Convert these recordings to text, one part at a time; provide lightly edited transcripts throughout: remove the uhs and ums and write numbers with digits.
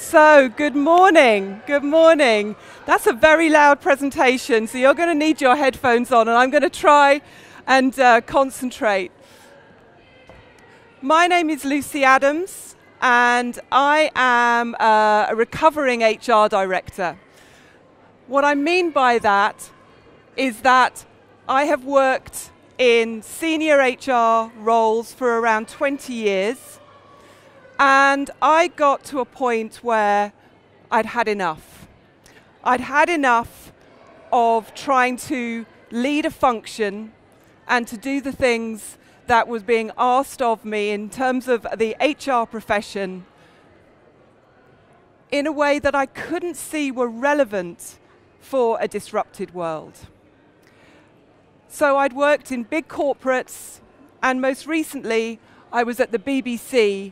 So, good morning, good morning. That's a very loud presentation, so you're going to need your headphones on, and I'm going to try and concentrate. My name is Lucy Adams, and I am a recovering HR director. What I mean by that is that I have worked in senior HR roles for around 20 years, and I got to a point where I'd had enough. I'd had enough of trying to lead a function and to do the things that was being asked of me in terms of the HR profession in a way that I couldn't see were relevant for a disrupted world. So I'd worked in big corporates, and most recently I was at the BBC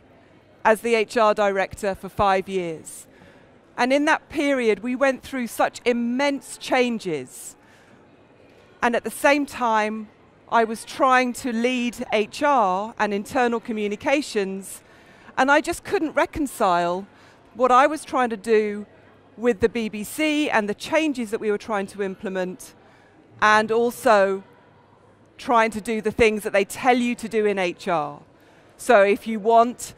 as the HR director for 5 years. And in that period, we went through such immense changes. And at the same time, I was trying to lead HR and internal communications, and I just couldn't reconcile what I was trying to do with the BBC and the changes that we were trying to implement, and also trying to do the things that they tell you to do in HR. So if you want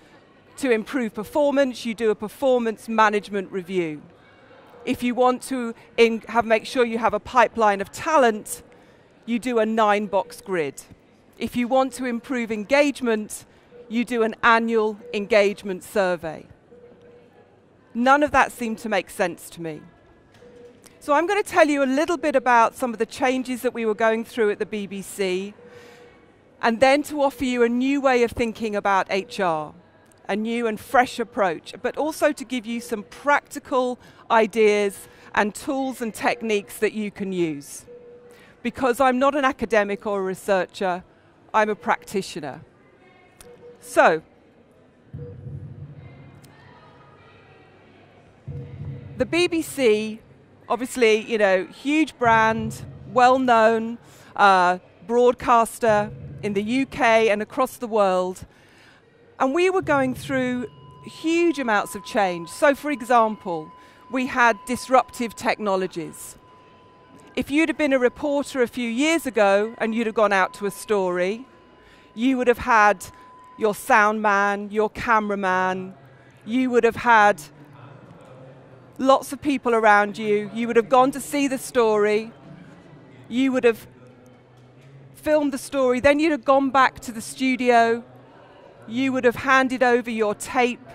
to improve performance, you do a performance management review. If you want to make sure you have a pipeline of talent, you do a 9-box grid. If you want to improve engagement, you do an annual engagement survey. None of that seemed to make sense to me. So I'm going to tell you a little bit about some of the changes that we were going through at the BBC, and then to offer you a new way of thinking about HR. A new and fresh approach, but also to give you some practical ideas and tools and techniques that you can use. Because I'm not an academic or a researcher, I'm a practitioner. So, the BBC, obviously, huge brand, well-known broadcaster in the UK and across the world. And we were going through huge amounts of change. So, for example, we had disruptive technologies. If you'd have been a reporter a few years ago and you'd have gone out to a story, you would have had your sound man, your cameraman, you would have had lots of people around you, you would have gone to see the story, you would have filmed the story, then you'd have gone back to the studio, you would have handed over your tape,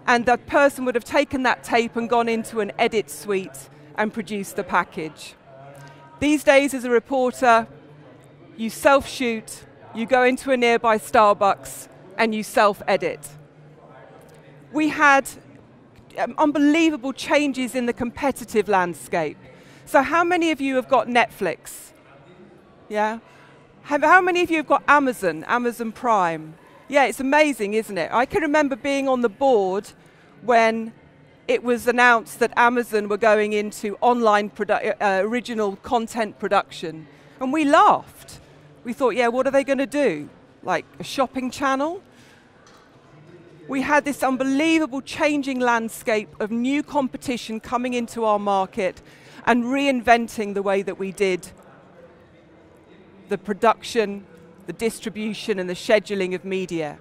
and that person would have taken that tape and gone into an edit suite and produced the package. These days, as a reporter, you self-shoot, you go into a nearby Starbucks, and you self-edit. We had unbelievable changes in the competitive landscape. So how many of you have got Netflix? Yeah? How many of you have got Amazon Prime? Yeah, it's amazing, isn't it? I can remember being on the board when it was announced that Amazon were going into online original content production. And we laughed. We thought, yeah, what are they going to do? Like a shopping channel? We had this unbelievable changing landscape of new competition coming into our market and reinventing the way that we did the production, the distribution and the scheduling of media.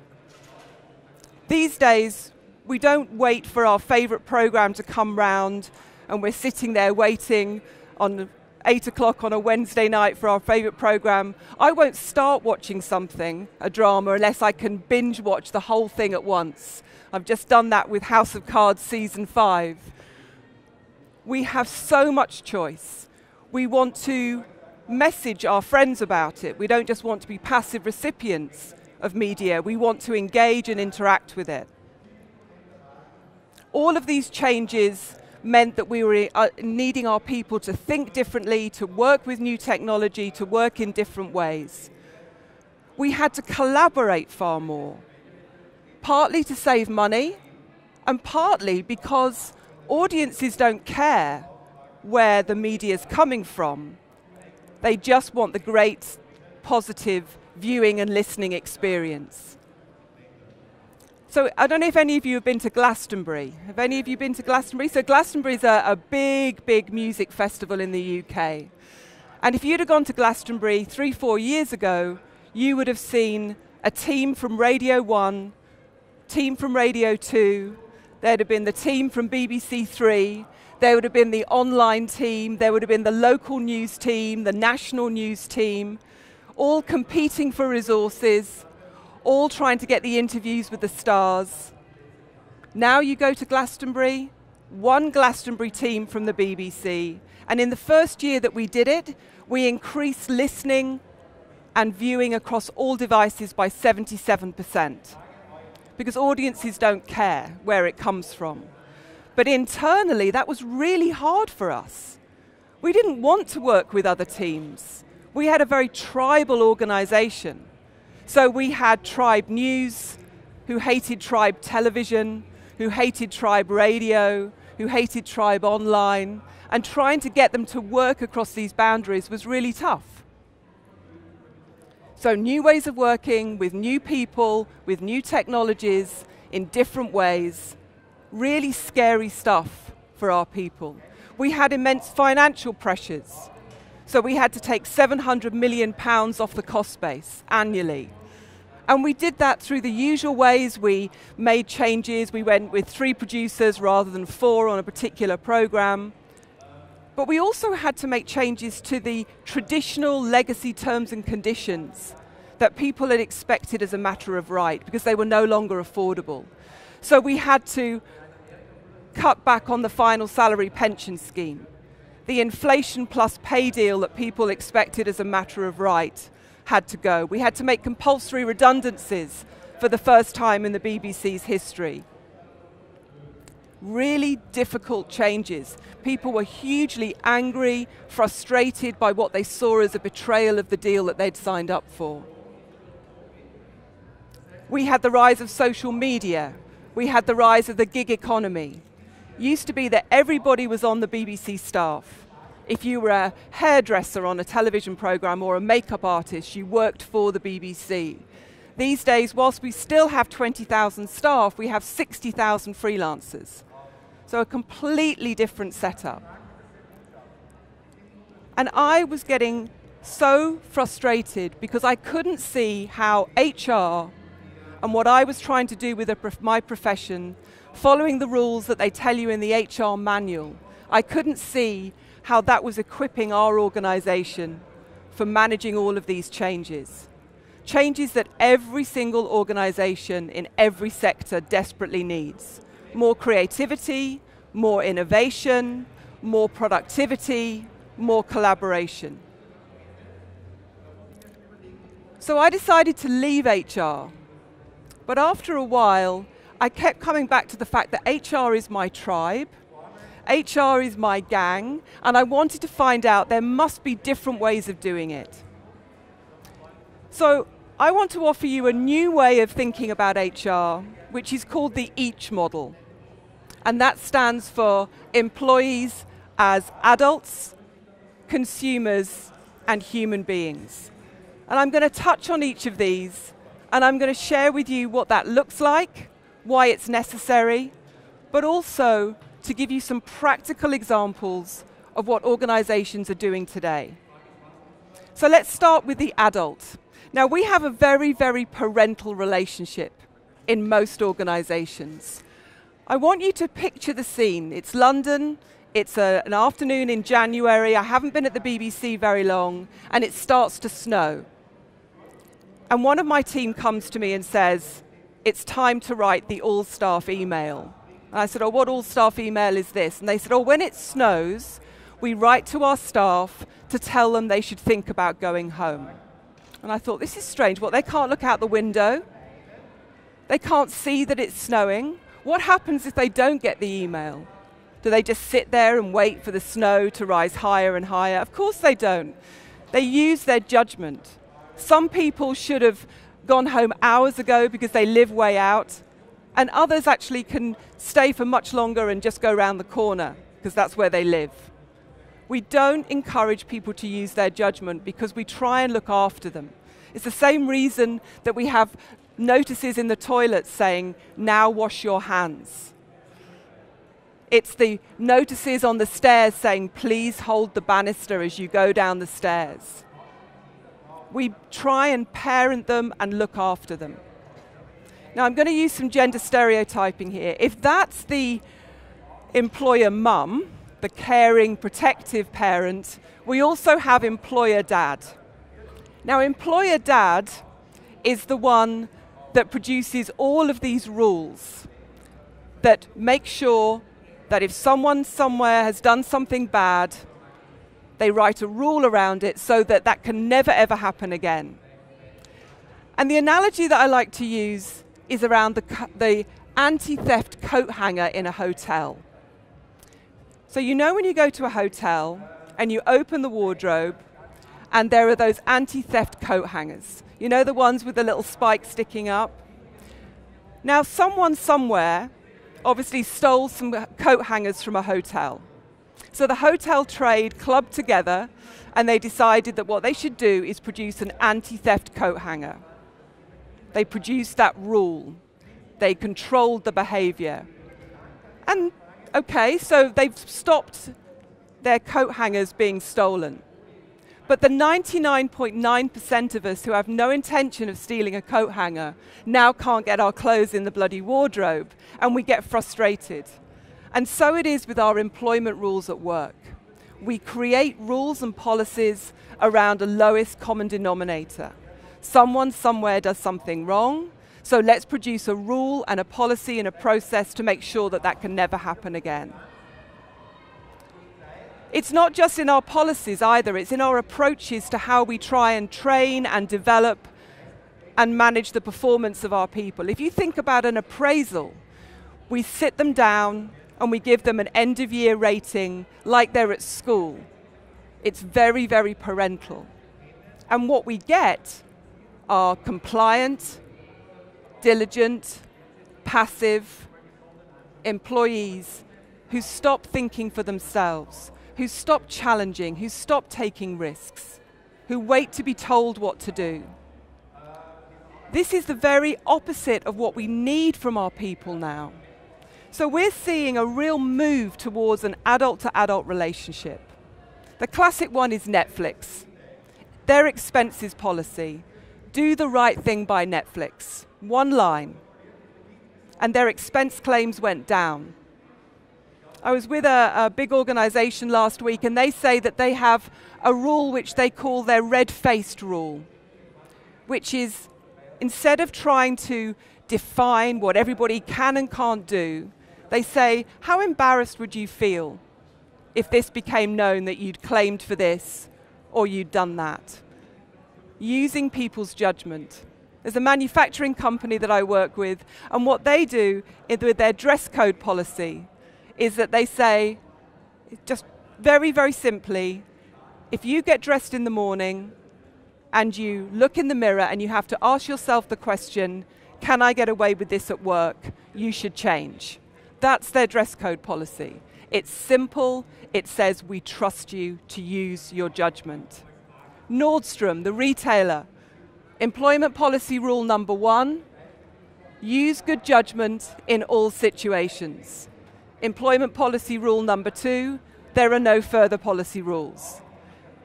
These days, we don't wait for our favorite program to come round and we're sitting there waiting on 8 o'clock on a Wednesday night for our favorite program. I won't start watching something, a drama, unless I can binge watch the whole thing at once. I've just done that with House of Cards season 5. We have so much choice. We want to message our friends about it. We don't just want to be passive recipients of media. We want to engage and interact with it. All of these changes meant that we were needing our people to think differently, to work with new technology, to work in different ways. We had to collaborate far more, partly to save money, and partly because audiences don't care where the media is coming from. They just want the great, positive viewing and listening experience. So I don't know if any of you have been to Glastonbury. Have any of you been to Glastonbury? So Glastonbury is a big, big music festival in the UK. And if you'd have gone to Glastonbury 3-4 years ago, you would have seen a team from Radio 1, team from Radio 2, there'd have been the team from BBC 3, there would have been the online team, there would have been the local news team, the national news team, all competing for resources, all trying to get the interviews with the stars. Now you go to Glastonbury, one Glastonbury team from the BBC, and in the first year that we did it, we increased listening and viewing across all devices by 77%, because audiences don't care where it comes from. But internally, that was really hard for us. We didn't want to work with other teams. We had a very tribal organization. So we had Tribe News, who hated Tribe Television, who hated Tribe Radio, who hated Tribe Online, and trying to get them to work across these boundaries was really tough. So new ways of working with new people, with new technologies, in different ways, really scary stuff for our people. We had immense financial pressures. So we had to take £700 million off the cost base annually. And we did that through the usual ways. We made changes. We went with 3 producers rather than 4 on a particular program. But we also had to make changes to the traditional legacy terms and conditions that people had expected as a matter of right, because they were no longer affordable. So we had to cut back on the final salary pension scheme. The inflation plus pay deal that people expected as a matter of right had to go. We had to make compulsory redundancies for the first time in the BBC's history. Really difficult changes. People were hugely angry, frustrated by what they saw as a betrayal of the deal that they'd signed up for. We had the rise of social media. We had the rise of the gig economy. Used to be that everybody was on the BBC staff. If you were a hairdresser on a television program or a makeup artist, you worked for the BBC. These days, whilst we still have 20,000 staff, we have 60,000 freelancers. So a completely different setup. And I was getting so frustrated because I couldn't see how HR and what I was trying to do with my profession, following the rules that they tell you in the HR manual, I couldn't see how that was equipping our organization for managing all of these changes. Changes that every single organization in every sector desperately needs. More creativity, more innovation, more productivity, more collaboration. So I decided to leave HR. But after a while, I kept coming back to the fact that HR is my tribe, HR is my gang, and I wanted to find out there must be different ways of doing it. So I want to offer you a new way of thinking about HR, which is called the EACH model. And that stands for employees as adults, consumers, and human beings. And I'm going to touch on each of these, and I'm going to share with you what that looks like, why it's necessary, but also to give you some practical examples of what organizations are doing today. So let's start with the adult. Now, we have a very, very parental relationship in most organizations. I want you to picture the scene. It's London, it's an afternoon in January, I haven't been at the BBC very long, and it starts to snow. And one of my team comes to me and says, it's time to write the all-staff email. And I said, oh, what all-staff email is this? And they said, oh, when it snows, we write to our staff to tell them they should think about going home. And I thought, this is strange. What, they can't look out the window? They can't see that it's snowing? What happens if they don't get the email? Do they just sit there and wait for the snow to rise higher and higher? Of course they don't. They use their judgment. Some people should have gone home hours ago because they live way out, and others actually can stay for much longer and just go around the corner because that's where they live. We don't encourage people to use their judgment because we try and look after them. It's the same reason that we have notices in the toilets saying, now wash your hands. It's the notices on the stairs saying, please hold the banister as you go down the stairs. We try and parent them and look after them. Now, I'm going to use some gender stereotyping here. If that's the employer mum, the caring, protective parent, we also have employer dad. Now, employer dad is the one that produces all of these rules that make sure that if someone somewhere has done something bad, they write a rule around it so that that can never ever happen again. And the analogy that I like to use is around the anti-theft coat hanger in a hotel. So you know when you go to a hotel and you open the wardrobe and there are those anti-theft coat hangers. You know, the ones with the little spike sticking up? Now someone somewhere obviously stole some coat hangers from a hotel. So the hotel trade clubbed together and they decided that what they should do is produce an anti-theft coat hanger. They produced that rule. They controlled the behavior. And okay, so they've stopped their coat hangers being stolen. But the 99.9% of us who have no intention of stealing a coat hanger now can't get our clothes in the bloody wardrobe, and we get frustrated. And so it is with our employment rules at work. We create rules and policies around a lowest common denominator. Someone somewhere does something wrong, so let's produce a rule and a policy and a process to make sure that that can never happen again. It's not just in our policies either, it's in our approaches to how we try and train and develop and manage the performance of our people. If you think about an appraisal, we sit them down and we give them an end-of-year rating like they're at school. It's very, very parental. And what we get are compliant, diligent, passive employees who stop thinking for themselves, who stop challenging, who stop taking risks, who wait to be told what to do. This is the very opposite of what we need from our people now. So we're seeing a real move towards an adult-to-adult relationship. The classic one is Netflix. Their expenses policy, do the right thing by Netflix. One line. And their expense claims went down. I was with a big organization last week, and they say that they have a rule which they call their red-faced rule, which is instead of trying to define what everybody can and can't do, they say, how embarrassed would you feel if this became known that you'd claimed for this or you'd done that? Using people's judgment. There's a manufacturing company that I work with, and what they do with their dress code policy is that they say, just very, very simply, if you get dressed in the morning and you look in the mirror and you have to ask yourself the question, can I get away with this at work? You should change. That's their dress code policy. It's simple. It says we trust you to use your judgment. Nordstrom, the retailer, employment policy rule number 1, use good judgment in all situations. Employment policy rule number 2, there are no further policy rules.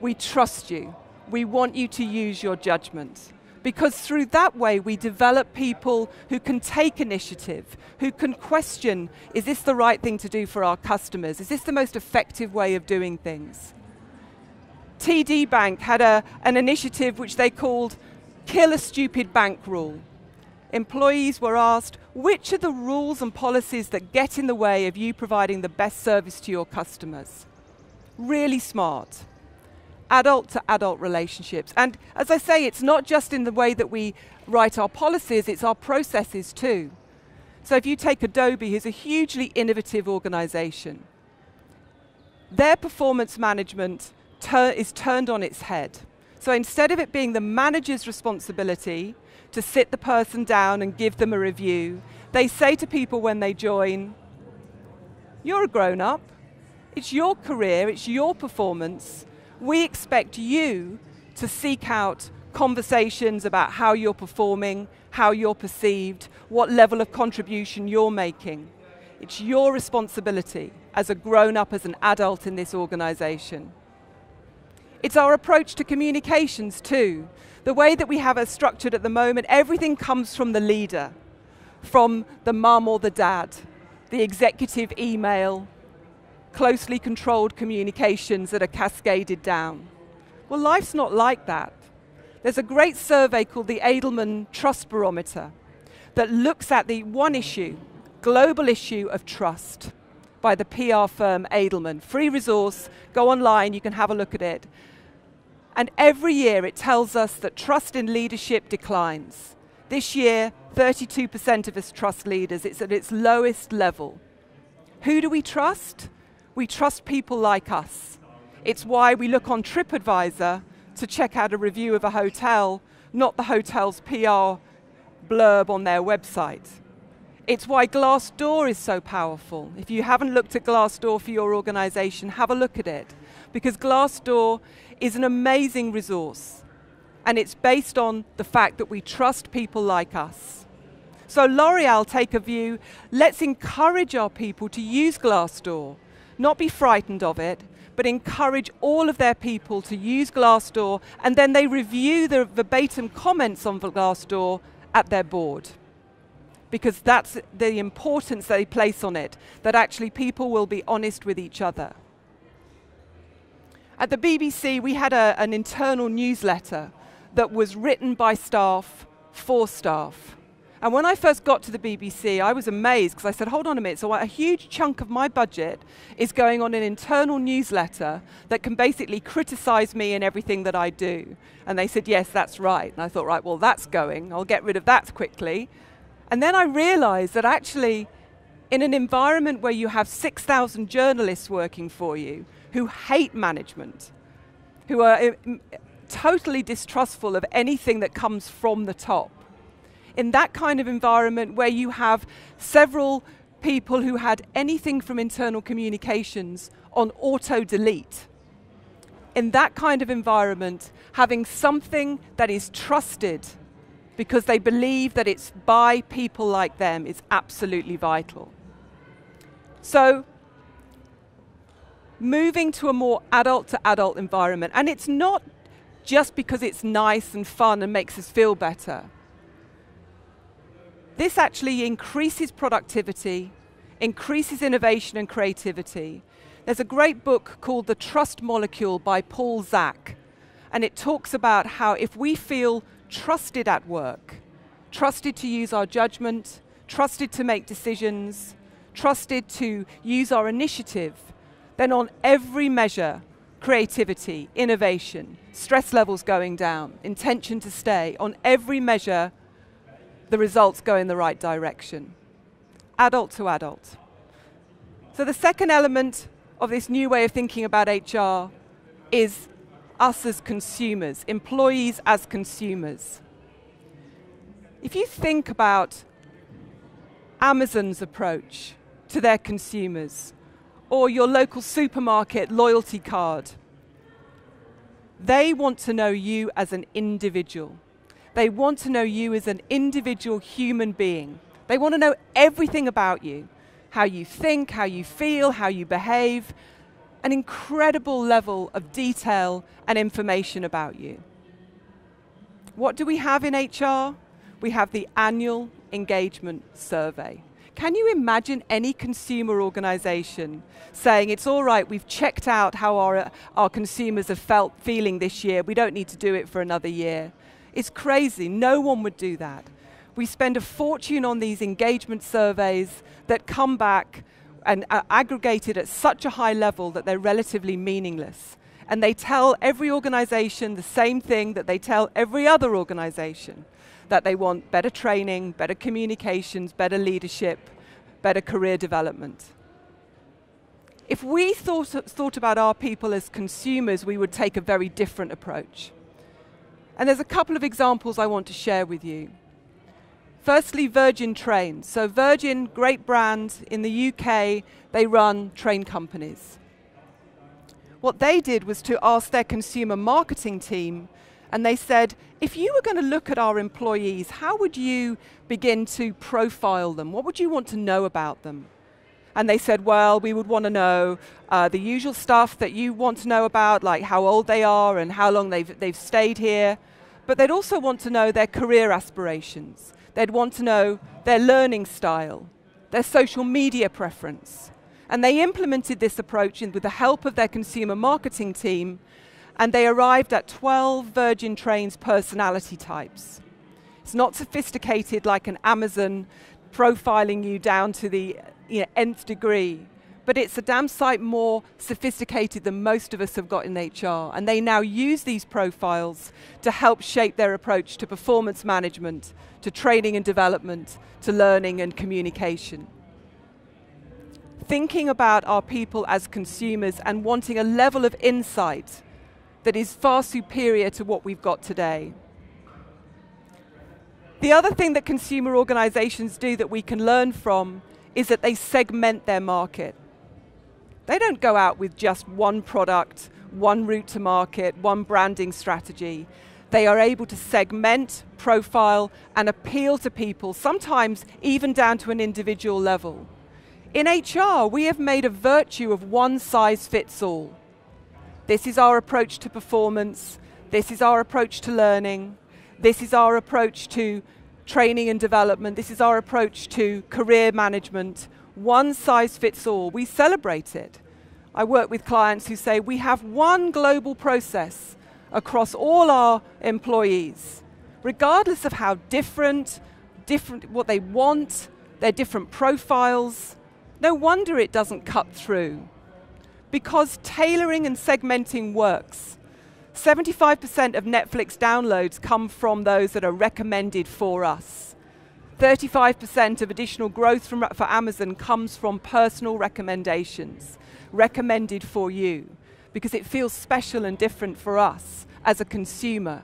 We trust you. We want you to use your judgment. Because through that way, we develop people who can take initiative, who can question, is this the right thing to do for our customers? Is this the most effective way of doing things? TD Bank had an initiative which they called Kill a Stupid Bank Rule. Employees were asked, which are the rules and policies that get in the way of you providing the best service to your customers? Really smart. Adult-to-adult relationships. And as I say, it's not just in the way that we write our policies, it's our processes too. So if you take Adobe, who's a hugely innovative organization, their performance management is turned on its head. So instead of it being the manager's responsibility to sit the person down and give them a review, they say to people when they join, you're a grown-up, it's your career, it's your performance, we expect you to seek out conversations about how you're performing, how you're perceived, what level of contribution you're making. It's your responsibility as a grown-up, as an adult in this organization. It's our approach to communications too. The way that we have it structured at the moment, everything comes from the leader, from the mum or the dad, the executive email, closely controlled communications that are cascaded down. Well, life's not like that. There's a great survey called the Adelman Trust Barometer that looks at the one issue, global issue of trust, by the PR firm Adelman. Free resource, go online, you can have a look at it. And every year it tells us that trust in leadership declines. This year, 32% of us trust leaders. It's at its lowest level. Who do we trust? We trust people like us. It's why we look on TripAdvisor to check out a review of a hotel, not the hotel's PR blurb on their website. It's why Glassdoor is so powerful. If you haven't looked at Glassdoor for your organization, have a look at it. Because Glassdoor is an amazing resource. And it's based on the fact that we trust people like us. So L'Oreal take a view, let's encourage our people to use Glassdoor, not be frightened of it, but encourage all of their people to use Glassdoor, and then they review the verbatim comments on Glassdoor at their board. Because that's the importance they place on it, that actually people will be honest with each other. At the BBC, we had an internal newsletter that was written by staff for staff. And when I first got to the BBC, I was amazed because I said, hold on a minute, so a huge chunk of my budget is going on an internal newsletter that can basically criticize me and everything that I do. And they said, yes, that's right. And I thought, right, well, that's going. I'll get rid of that quickly. And then I realized that actually, in an environment where you have 6,000 journalists working for you who hate management, who are totally distrustful of anything that comes from the top, in that kind of environment where you have several people who had anything from internal communications on auto-delete, in that kind of environment, having something that is trusted because they believe that it's by people like them is absolutely vital. So, moving to a more adult-to-adult environment, and it's not just because it's nice and fun and makes us feel better. This actually increases productivity, increases innovation and creativity. There's a great book called The Trust Molecule by Paul Zak, and it talks about how if we feel trusted at work, trusted to use our judgment, trusted to make decisions, trusted to use our initiative, then on every measure, creativity, innovation, stress levels going down, intention to stay, on every measure, the results go in the right direction. Adult to adult. So the second element of this new way of thinking about HR is us as consumers, employees as consumers. If you think about Amazon's approach to their consumers, or your local supermarket loyalty card, they want to know you as an individual. They want to know you as an individual human being. They want to know everything about you, how you think, how you feel, how you behave, an incredible level of detail and information about you. What do we have in HR? We have the annual engagement survey. Can you imagine any consumer organization saying, it's all right, we've checked out how our consumers have feeling this year, we don't need to do it for another year? It's crazy. No one would do that. We spend a fortune on these engagement surveys that come back and are aggregated at such a high level that they're relatively meaningless. And they tell every organization the same thing that they tell every other organization, that they want better training, better communications, better leadership, better career development. If we thought about our people as consumers, we would take a very different approach. And there's a couple of examples I want to share with you. Firstly, Virgin Trains. So Virgin, great brand in the UK, they run train companies. What they did was to ask their consumer marketing team And they said, if you were going to look at our employees, how would you begin to profile them? What would you want to know about them? And they said, well, we would want to know the usual stuff that you want to know about, like how old they are and how long they've stayed here. But they'd also want to know their career aspirations. They'd want to know their learning style, their social media preference. And they implemented this approach with the help of their consumer marketing team, and they arrived at 12 Virgin Trains personality types. It's not sophisticated like an Amazon profiling you down to the nth degree, but it's a damn sight more sophisticated than most of us have got in HR. And they now use these profiles to help shape their approach to performance management, to training and development, to learning and communication. Thinking about our people as consumers and wanting a level of insight that is far superior to what we've got today. The other thing that consumer organizations do that we can learn from is that they segment their market. They don't go out with just one product, one route to market, one branding strategy. They are able to segment, profile, and appeal to people, sometimes even down to an individual level. In HR, we have made a virtue of one size fits all. This is our approach to performance. This is our approach to learning. This is our approach to training and development. This is our approach to career management. One size fits all. We celebrate it. I work with clients who say we have one global process across all our employees, regardless of how different what they want, their different profiles. No wonder it doesn't cut through, because tailoring and segmenting works. 75% of Netflix downloads come from those that are recommended for us. 35% of additional growth for Amazon comes from personal recommendations, recommended for you, because it feels special and different for us as a consumer.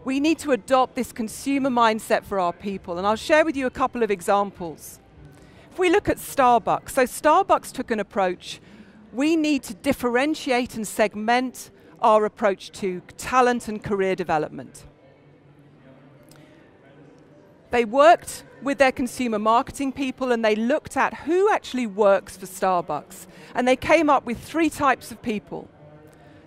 We need to adopt this consumer mindset for our people, and I'll share with you a couple of examples. If we look at Starbucks, so Starbucks took an approach. We need to differentiate and segment our approach to talent and career development. They worked with their consumer marketing people and they looked at who actually works for Starbucks. And they came up with 3 types of people.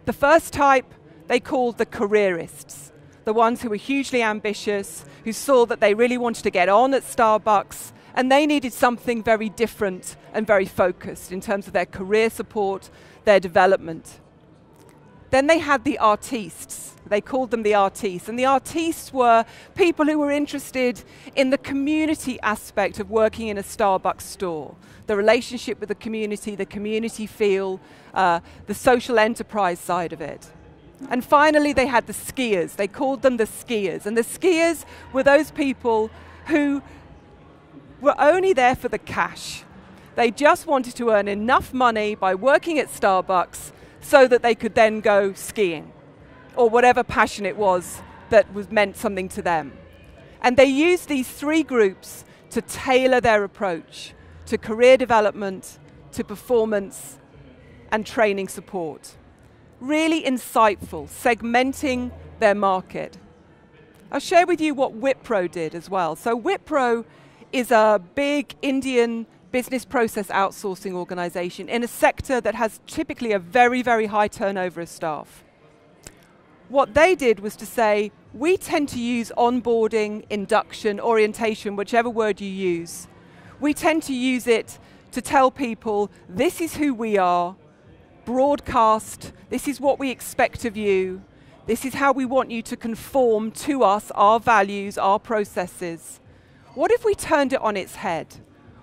The first type they called the careerists, the ones who were hugely ambitious, who saw that they really wanted to get on at Starbucks, and they needed something very different and very focused in terms of their career support, their development. Then they had the artistes. They called them the artistes. And the artistes were people who were interested in the community aspect of working in a Starbucks store. The relationship with the community feel, the social enterprise side of it. And finally, they had the skiers. They called them the skiers. And the skiers were those people who were only there for the cash. They just wanted to earn enough money by working at Starbucks so that they could then go skiing or whatever passion it was that meant something to them. And they used these 3 groups to tailor their approach to career development, to performance, and training support. Really insightful, segmenting their market. I'll share with you what Wipro did as well. So Wipro is a big Indian business process outsourcing organization in a sector that has typically a very, very high turnover of staff. What they did was to say, we tend to use onboarding, induction, orientation, whichever word you use. We tend to use it to tell people, this is who we are, broadcast, this is what we expect of you, this is how we want you to conform to us, our values, our processes. What if we turned it on its head?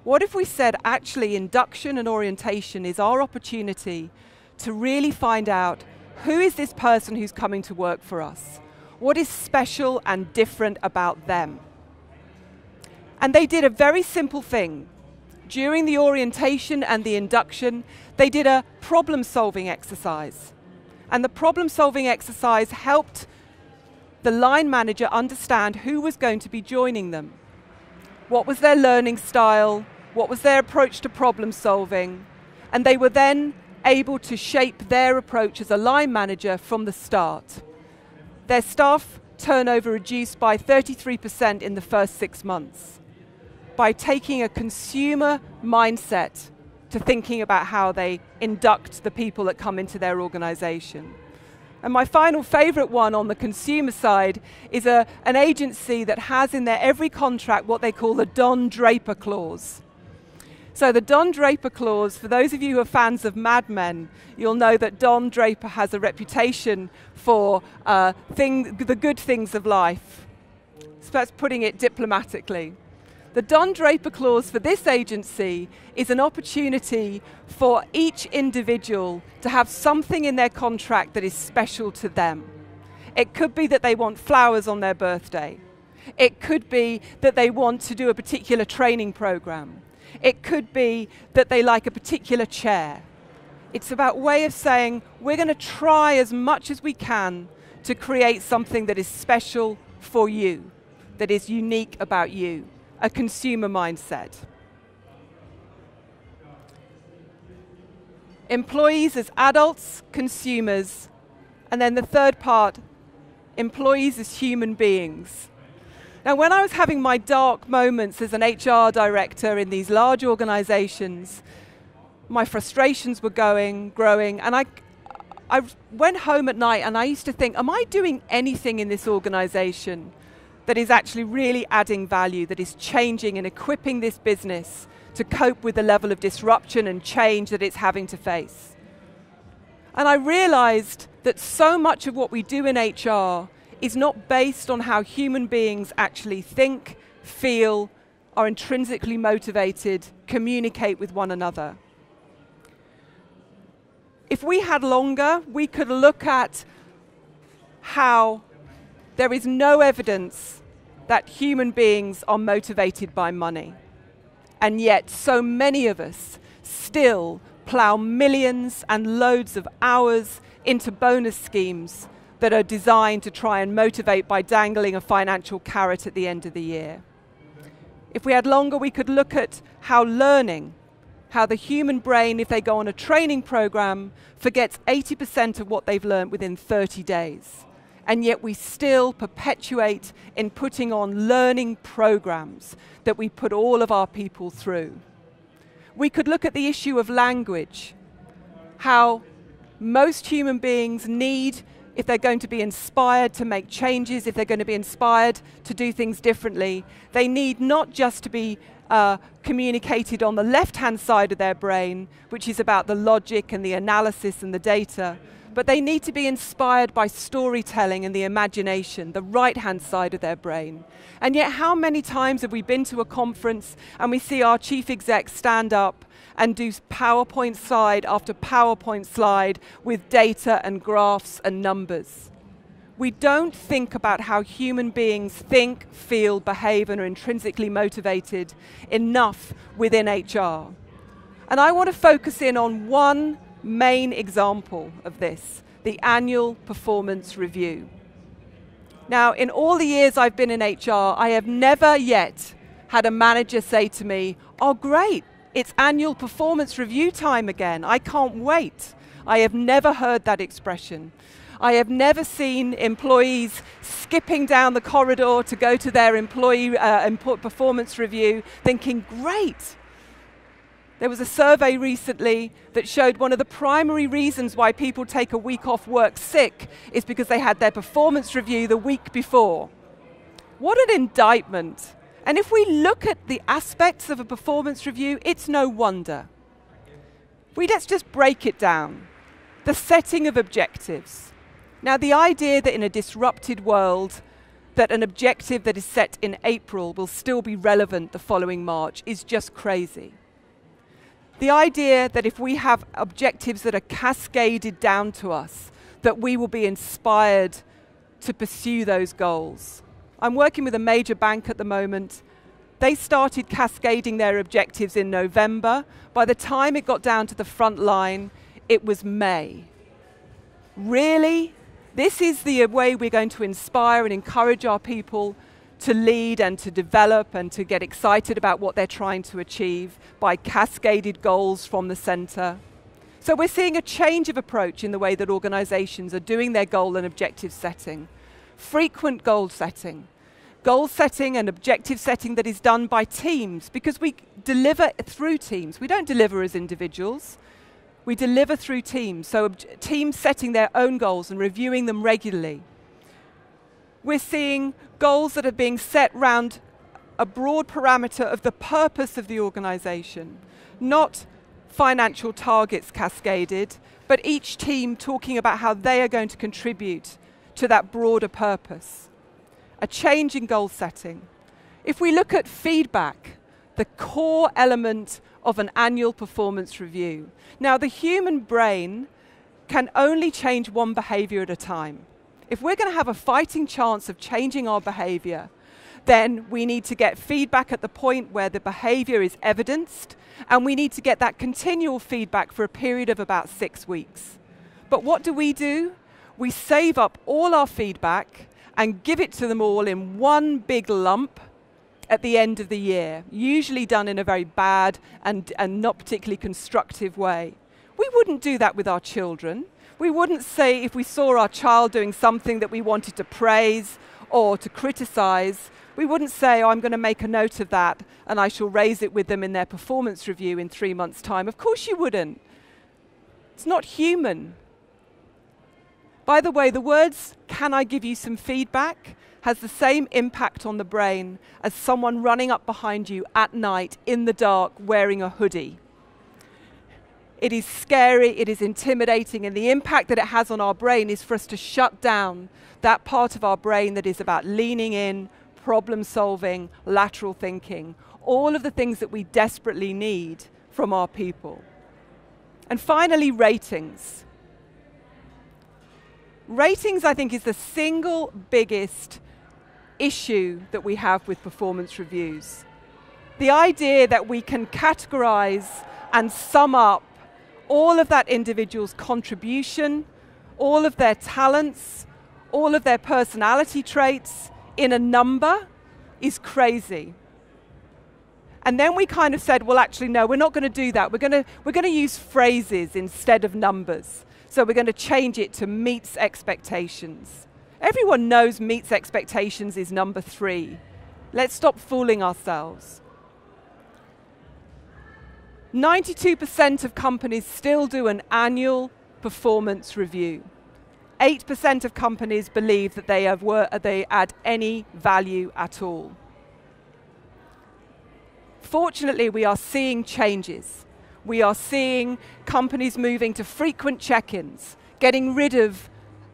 What if we said, actually, induction and orientation is our opportunity to really find out who is this person who's coming to work for us? What is special and different about them? And they did a very simple thing. During the orientation and the induction, they did a problem-solving exercise. And the problem-solving exercise helped the line manager understand who was going to be joining them. What was their learning style? What was their approach to problem solving? And they were then able to shape their approach as a line manager from the start. their staff turnover reduced by 33% in the first 6 months by taking a consumer mindset to thinking about how they induct the people that come into their organization. And my final favorite one on the consumer side is an agency that has in their every contract what they call the Don Draper Clause. So the Don Draper Clause, for those of you who are fans of Mad Men, you'll know that Don Draper has a reputation for the good things of life. So that's putting it diplomatically. The Don Draper Clause for this agency is an opportunity for each individual to have something in their contract that is special to them. It could be that they want flowers on their birthday. It could be that they want to do a particular training program. It could be that they like a particular chair. It's about a way of saying, we're going to try as much as we can to create something that is special for you, that is unique about you, a consumer mindset. Employees as adults, consumers, and then the third part, employees as human beings. Now, when I was having my dark moments as an HR director in these large organizations, my frustrations were growing, and I went home at night and I used to think, am I doing anything in this organization that is actually really adding value, that is changing and equipping this business to cope with the level of disruption and change that it's having to face? And I realized that so much of what we do in HR is not based on how human beings actually think, feel, are intrinsically motivated, communicate with one another. If we had longer, we could look at how there is no evidence that human beings are motivated by money. And yet so many of us still plow millions and loads of hours into bonus schemes that are designed to try and motivate by dangling a financial carrot at the end of the year. If we had longer, we could look at how learning, how the human brain, if they go on a training program, forgets 80% of what they've learned within 30 days. And yet we still perpetuate in putting on learning programs that we put all of our people through. We could look at the issue of language, how most human beings need, if they're going to be inspired to make changes, if they're going to be inspired to do things differently, they need not just to be communicated on the left-hand side of their brain, which is about the logic and the analysis and the data, but they need to be inspired by storytelling and the imagination, the right-hand side of their brain. And yet how many times have we been to a conference and we see our chief exec stand up and do PowerPoint slide after PowerPoint slide with data and graphs and numbers? We don't think about how human beings think, feel, behave, and are intrinsically motivated enough within HR. And I want to focus in on one main example of this, the annual performance review. Now, in all the years I've been in HR, I have never yet had a manager say to me, "Oh, great, it's annual performance review time again. I can't wait." I have never heard that expression. I have never seen employees skipping down the corridor to go to their employee performance review thinking, "Great." There was a survey recently that showed one of the primary reasons why people take a week off work sick is because they had their performance review the week before. What an indictment. And if we look at the aspects of a performance review, it's no wonder. Let's just break it down. The setting of objectives. Now, the idea that in a disrupted world, that an objective that is set in April will still be relevant the following March is just crazy. The idea that if we have objectives that are cascaded down to us, that we will be inspired to pursue those goals. I'm working with a major bank at the moment. They started cascading their objectives in November. By the time it got down to the front line, it was May. Really? This is the way we're going to inspire and encourage our people to lead and to develop and to get excited about what they're trying to achieve by cascaded goals from the center. So we're seeing a change of approach in the way that organizations are doing their goal and objective setting. frequent goal setting and objective setting that is done by teams, because we deliver through teams. We don't deliver as individuals. We deliver through teams. So teams setting their own goals and reviewing them regularly. We're seeing goals that are being set round a broad parameter of the purpose of the organization, not financial targets cascaded, but each team talking about how they are going to contribute to that broader purpose. A change in goal setting. If we look at feedback, the core element of an annual performance review. Now, the human brain can only change one behavior at a time. If we're going to have a fighting chance of changing our behavior, then we need to get feedback at the point where the behavior is evidenced, and we need to get that continual feedback for a period of about 6 weeks. But what do? We save up all our feedback and give it to them all in one big lump at the end of the year, usually done in a very bad and not particularly constructive way. We wouldn't do that with our children. We wouldn't say, if we saw our child doing something that we wanted to praise or to criticize, we wouldn't say, oh, I'm going to make a note of that and I shall raise it with them in their performance review in 3 months' time. Of course you wouldn't. It's not human. By the way, the words, "can I give you some feedback?" has the same impact on the brain as someone running up behind you at night in the dark wearing a hoodie. It is scary, it is intimidating, and the impact that it has on our brain is for us to shut down that part of our brain that is about leaning in, problem solving, lateral thinking, all of the things that we desperately need from our people. And finally, ratings. Ratings, I think, is the single biggest issue that we have with performance reviews. The idea that we can categorize and sum up all of that individual's contribution, all of their talents, all of their personality traits in a number is crazy. And then we kind of said, well, actually, no, we're not going to do that. We're going to use phrases instead of numbers. So we're going to change it to meets expectations. Everyone knows meets expectations is number 3. Let's stop fooling ourselves. 92% of companies still do an annual performance review. 8% of companies believe that they add any value at all. Fortunately, we are seeing changes. We are seeing companies moving to frequent check-ins, getting rid of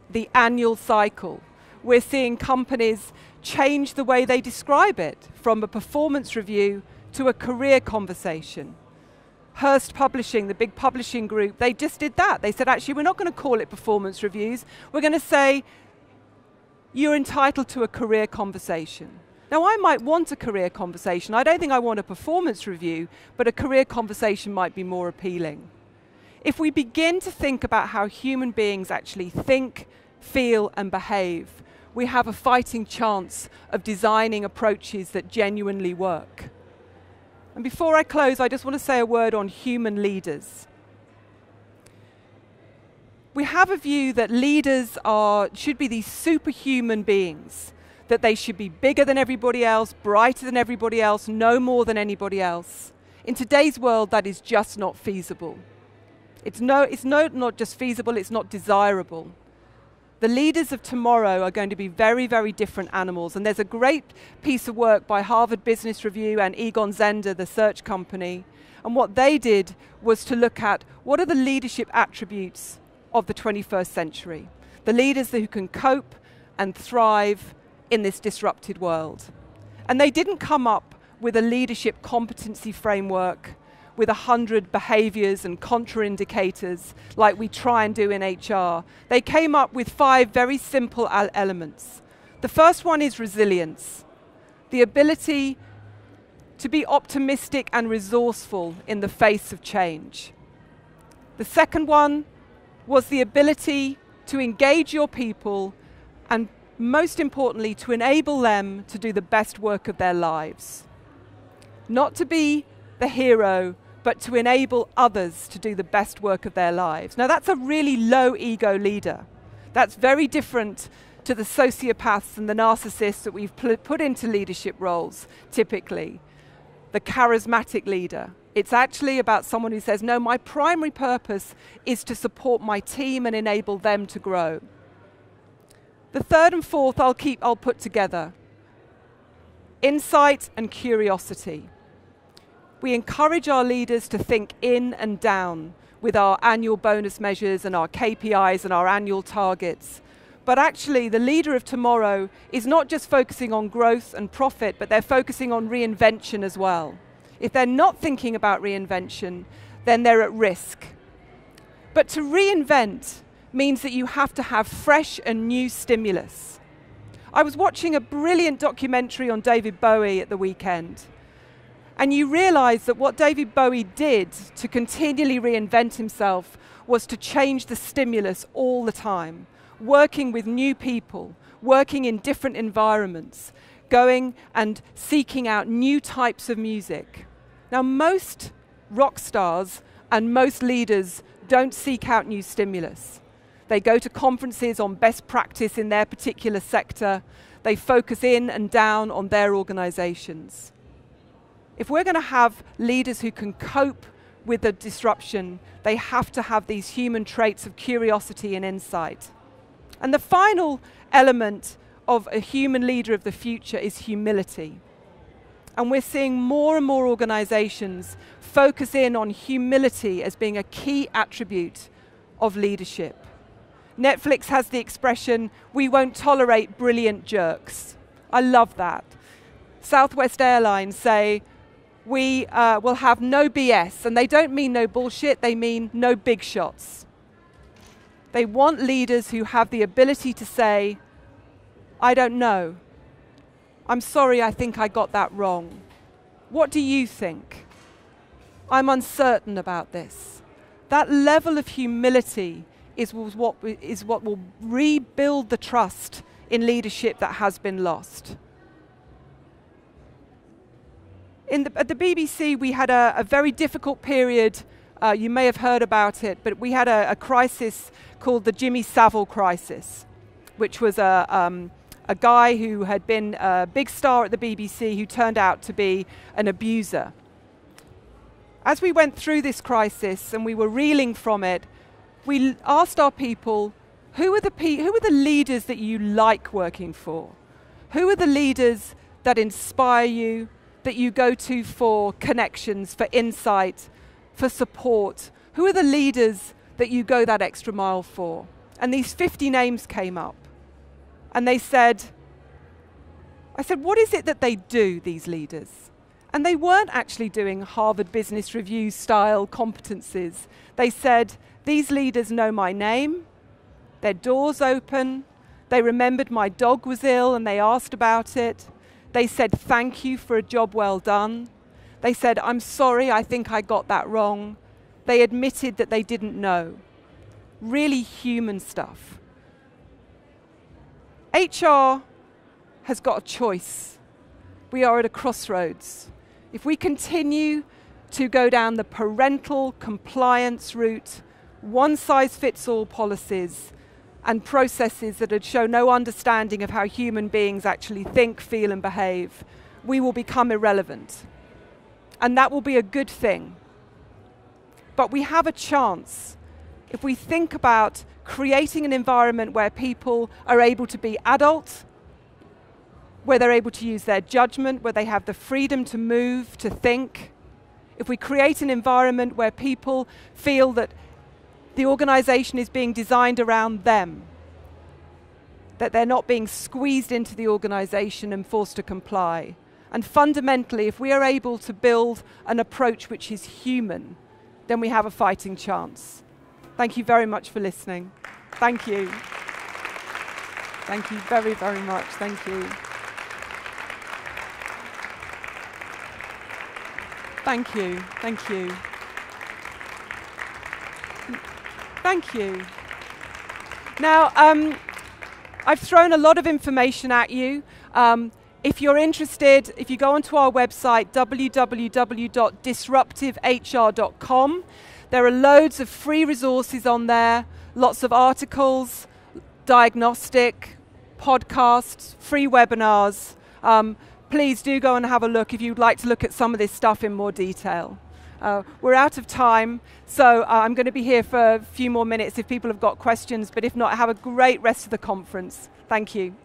the annual cycle. We're seeing companies change the way they describe it from a performance review to a career conversation. Hearst Publishing, the big publishing group, they just did that. They said, actually, we're not going to call it performance reviews. We're going to say, you're entitled to a career conversation. Now, I might want a career conversation. I don't think I want a performance review, but a career conversation might be more appealing. If we begin to think about how human beings actually think, feel, and behave, we have a fighting chance of designing approaches that genuinely work. And before I close, I just want to say a word on human leaders. We have a view that leaders should be these superhuman beings, that they should be bigger than everybody else, brighter than everybody else, know more than anybody else. In today's world, that is just not feasible. It's not just feasible, it's not desirable. The leaders of tomorrow are going to be very, very different animals. And there's a great piece of work by Harvard Business Review and Egon Zehnder, the search company. And what they did was to look at what are the leadership attributes of the 21st century. The leaders who can cope and thrive in this disrupted world. And they didn't come up with a leadership competency framework with 100 behaviors and contraindicators like we try and do in HR. They came up with 5 very simple elements. The first one is resilience, the ability to be optimistic and resourceful in the face of change. The second one was the ability to engage your people and, most importantly, to enable them to do the best work of their lives. Not to be the hero, but to enable others to do the best work of their lives. Now, that's a really low ego leader. That's very different to the sociopaths and the narcissists that we've put into leadership roles, typically. The charismatic leader. It's actually about someone who says, no, my primary purpose is to support my team and enable them to grow. The third and fourth I'll put together. Insight and curiosity. We encourage our leaders to think in and down with our annual bonus measures and our KPIs and our annual targets. But actually, the leader of tomorrow is not just focusing on growth and profit, but they're focusing on reinvention as well. If they're not thinking about reinvention, then they're at risk. But to reinvent means that you have to have fresh and new stimulus. I was watching a brilliant documentary on David Bowie at the weekend. And you realize that what David Bowie did to continually reinvent himself was to change the stimulus all the time, working with new people, working in different environments, going and seeking out new types of music. Now, most rock stars and most leaders don't seek out new stimulus. They go to conferences on best practice in their particular sector. They focus in and down on their organizations. If we're going to have leaders who can cope with the disruption, they have to have these human traits of curiosity and insight. And the final element of a human leader of the future is humility. And we're seeing more and more organizations focus in on humility as being a key attribute of leadership. Netflix has the expression, we won't tolerate brilliant jerks. I love that. Southwest Airlines say, we will have no BS, and they don't mean no bullshit, they mean no big shots. They want leaders who have the ability to say, I don't know. I'm sorry, I think I got that wrong. What do you think? I'm uncertain about this. That level of humility is what will rebuild the trust in leadership that has been lost. At the BBC, we had a very difficult period. You may have heard about it, but we had a crisis called the Jimmy Savile crisis, which was a guy who had been a big star at the BBC who turned out to be an abuser. As we went through this crisis and we were reeling from it, we asked our people, who are the leaders that you like working for? Who are the leaders that inspire you, that you go to for connections, for insight, for support? Who are the leaders that you go that extra mile for? And these 50 names came up. And I said, what is it that they do, these leaders? And they weren't actually doing Harvard Business Review style competencies. They said, these leaders know my name, their doors open, they remembered my dog was ill and they asked about it. They said, thank you for a job well done. They said, I'm sorry, I think I got that wrong. They admitted that they didn't know. Really human stuff. HR has got a choice. We are at a crossroads. If we continue to go down the parental compliance route, one-size-fits-all policies and processes that would show no understanding of how human beings actually think, feel, and behave, we will become irrelevant. And that will be a good thing. But we have a chance if we think about creating an environment where people are able to be adult, where they're able to use their judgment, where they have the freedom to move, to think. If we create an environment where people feel that the organization is being designed around them, that they're not being squeezed into the organization and forced to comply. And fundamentally, if we are able to build an approach which is human, then we have a fighting chance. Thank you very much for listening. Thank you. Thank you very, very much. Thank you. Thank you. Thank you. Thank you. Now, I've thrown a lot of information at you. If you're interested, if you go onto our website, www.disruptivehr.com, there are loads of free resources on there, lots of articles, diagnostic, podcasts, free webinars. Please do go and have a look if you'd like to look at some of this stuff in more detail. We're out of time, so I'm going to be here for a few more minutes if people have got questions, but if not, have a great rest of the conference. Thank you.